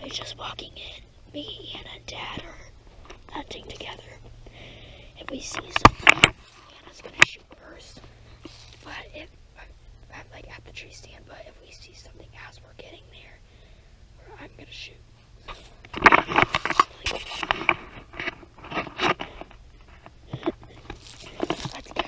is just walking in. Me and Dad are hunting together. If we see something, Hannah's gonna shoot first. But if I'm like at the tree stand, but if we see something as we're getting there, I'm gonna shoot. Let's go.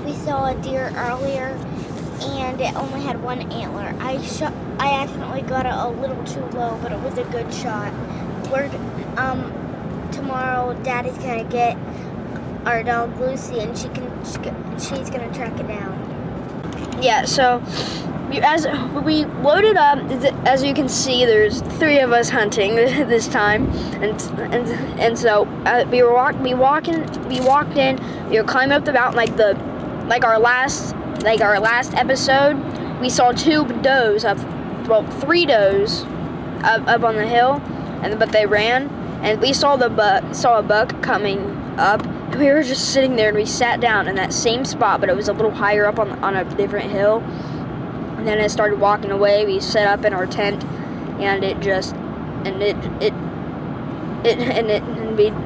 We saw a deer earlier, and it only had one antler. I accidentally got it a little too low, but it was a good shot. Tomorrow, Daddy's gonna get our dog Lucy, and she's gonna track it down. Yeah. So, as we loaded up, as you can see, there's 3 of us hunting this time, and so we walked in. We were climbing up the mountain, like the like our last episode, we saw 2 does of, well, 3 does up on the hill, but they ran, and we saw a buck coming up, and we were just sitting there, and we sat down in that same spot, but it was a little higher up on a different hill. And then it started walking away. We set up in our tent, and it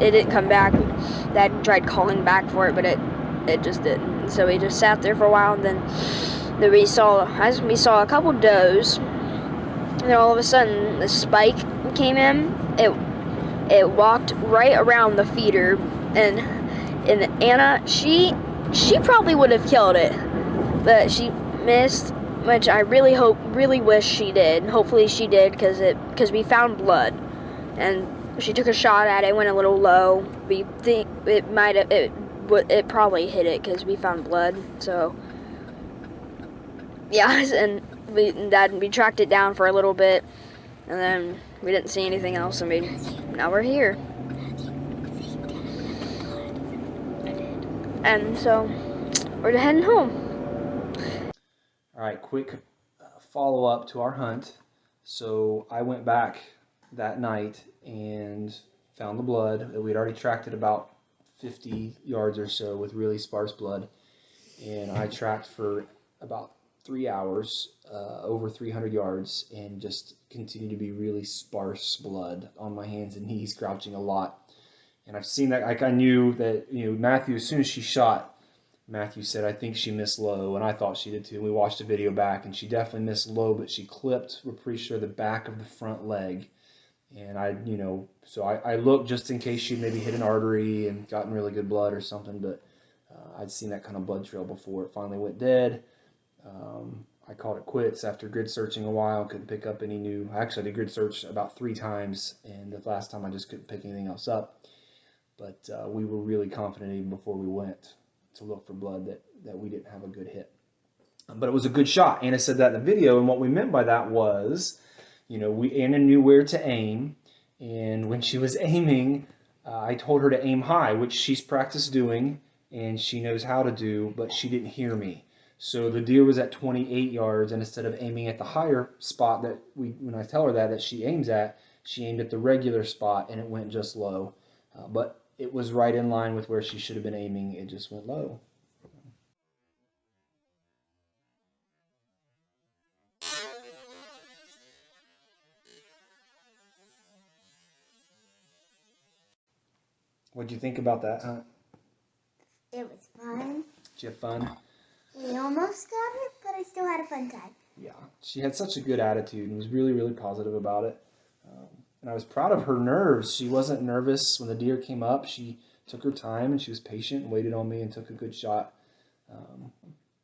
didn't come back. Dad tried calling back for it, but it just didn't. So we just sat there for a while, and then we saw a couple does, and then all of a sudden the spike came in. It walked right around the feeder, and Anna, she probably would have killed it, but she missed, which I really wish she did. Hopefully she did, because we found blood, and she took a shot at it, went a little low. We think it probably hit it because we found blood. So yeah, and we tracked it down for a little bit, and then we didn't see anything else, and now we're here. And so we're heading home. All right, quick follow-up to our hunt. So I went back that night and found the blood. We'd already tracked it about 50 yards or so with really sparse blood. And I tracked for about 3 hours, over 300 yards, and just continued to be really sparse blood on my hands and knees, crouching a lot. And I've seen that, like I knew that, Matthew, as soon as she shot, Matthew said, I think she missed low, and I thought she did too. We watched the video back, and she definitely missed low, but she clipped, we're pretty sure, the back of the front leg. And I looked just in case she maybe hit an artery and gotten really good blood or something, but I'd seen that kind of blood trail before. It finally went dead. I called it quits after grid searching a while, couldn't pick up any new. Actually, I did grid search about 3 times, and the last time I just couldn't pick anything else up. But we were really confident even before we went to look for blood that we didn't have a good hit. But it was a good shot. Anna said that in the video, and what we meant by that was, Anna knew where to aim, and when she was aiming, I told her to aim high, which she's practiced doing, and she knows how to do, but she didn't hear me. So the deer was at 28 yards, and instead of aiming at the higher spot when I tell her that she aims at, she aimed at the regular spot, and it went just low. But it was right in line with where she should have been aiming. It just went low. What'd you think about that hunt? It was fun. Did you have fun? We almost got it, but I still had a fun time. Yeah, she had such a good attitude and was really, really positive about it. And I was proud of her nerves. She wasn't nervous when the deer came up. She took her time and she was patient and waited on me and took a good shot.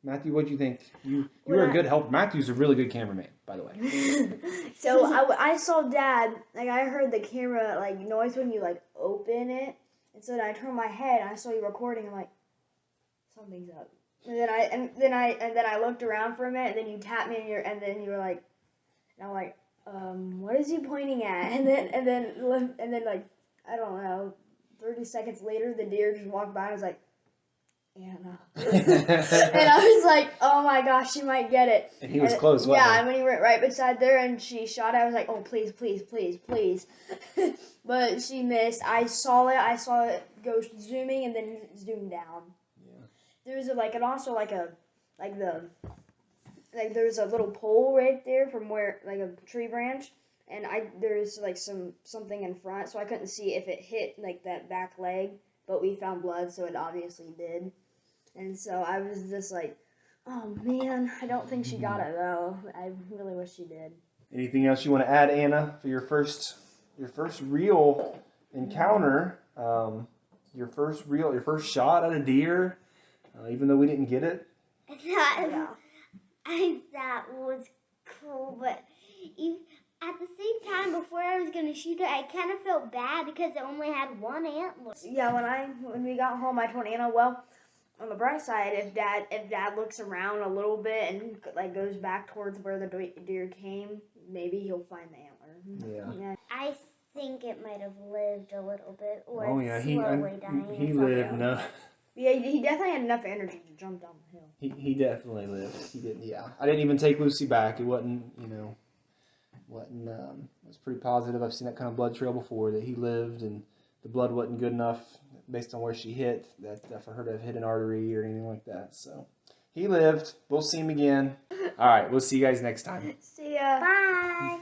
Matthew, what'd you think? You were a good help. Matthew's a really good cameraman, by the way. So I saw Dad, I heard the camera noise when you open it, and so then I turned my head and I saw you recording. I'm like, something's up. And then I looked around for a minute, and then you tapped me, and then you were like, and I'm like, what is he pointing at? And then I don't know, 30 seconds later, the deer just walked by. I was like, Anna. And I was like, oh my gosh, she might get it. And he was close, wasn't he? Yeah, and when he went right beside there and she shot it, I was like, oh, please, please, please, please. But she missed. I saw it go zooming and then zoom down. Yeah. There's there's a little pole right there from where, a tree branch, and there's something in front, so I couldn't see if it hit that back leg, but we found blood, so it obviously did. And so I was just like, oh man, I don't think she got it though. I really wish she did. Anything else you want to add, Anna, for your first real encounter? Your first shot at a deer, even though we didn't get it. I thought was cool, but at the same time, before I was gonna shoot it, I kind of felt bad because it only had one antler. Yeah, when we got home, I told Anna, well, on the bright side, if Dad looks around a little bit and goes back towards where the deer came, maybe he'll find the antler. Yeah. I think it might have lived a little bit, or oh yeah, slowly dying. He lived. No, Yeah, he definitely had enough energy to jump down the hill. He definitely lived. He didn't. Yeah, I didn't even take Lucy back. It wasn't. It was pretty positive. I've seen that kind of blood trail before, that he lived, and the blood wasn't good enough based on where she hit that for her to have hit an artery or anything like that. So he lived. We'll see him again. All right, we'll see you guys next time. See ya. Bye.